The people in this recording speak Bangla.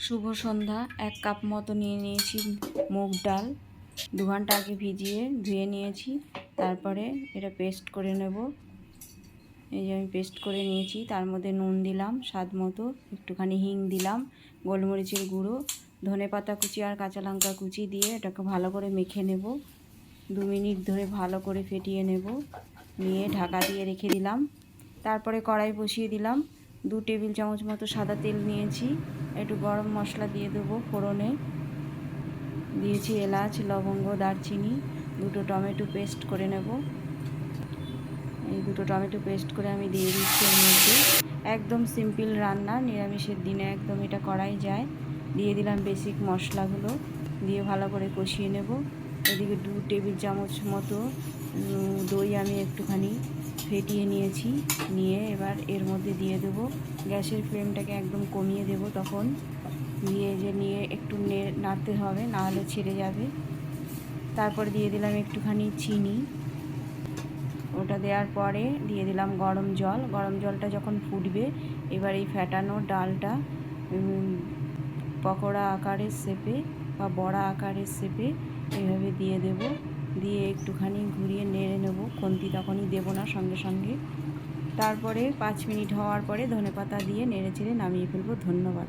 শুভ সন্ধ্যা। 1 কাপ মতো নিয়ে নিয়েছি মুগ ডাল, 2 ঘন্টা আগে ভিজিয়ে ধুয়ে নিয়েছি। তারপরে এটা পেস্ট করে নেব। এই যে আমি পেস্ট করে নিয়েছি। তার মধ্যে নুন দিলাম স্বাদ মতো, একটুখানি হিং দিলাম, গোলমরিচের গুঁড়ো, ধনেপাতা কুচি আর কাঁচা লঙ্কা কুচি দিয়ে এটাকে ভালো করে মেখে নেব। 2 মিনিট ধরে ভালো করে ফেটিয়ে নেব, নিয়ে ঢাকা দিয়ে রেখে দিলাম। তারপরে কড়াই বসিয়ে দিলাম। 2 টেবিল চামচ মতো সাদা তেল নিয়েছি। একটু গরম মশলা দিয়ে দেবো ফোড়নে। দিয়েছি এলাচ, লবঙ্গ, দারচিনি, 2টো টমেটো পেস্ট করে নেব। এই 2টো টমেটো পেস্ট করে আমি দিয়ে দিচ্ছি এর মধ্যে। একদম সিম্পল রান্না, নিরামিষের দিনে একদম এটা করাই যায়। দিয়ে দিলাম বেসিক মশলাগুলো, দিয়ে ভালো করে কষিয়ে নেব। এদিকে 2 টেবিল চামচ মতো দই আমি একটুখানি ফেটিয়ে নিয়েছি। নিয়ে এবার এর মধ্যে দিয়ে দেব। গ্যাসের ফ্লেমটাকে একদম কমিয়ে দেব তখন। নিয়ে একটু নাড়তে হবে, নাহলে ছেড়ে যাবে। তারপর দিয়ে দিলাম একটুখানি চিনি। ওটা দেওয়ার পরে দিয়ে দিলাম গরম জল। গরম জলটা যখন ফুটবে, এবার এই ফেটানো ডালটা পকোড়া আকারের শেপে বা বড়া আকারের শেপে এইভাবে দিয়ে দেব। দিয়ে একটুখানি ঘুরিয়ে নেড়ে নেব। খুন্তি তখনই দেবো না সঙ্গে সঙ্গে। তারপরে 5 মিনিট হওয়ার পরে ধনেপাতা দিয়ে নেড়ে চেড়ে নামিয়ে ফেলবো। ধন্যবাদ।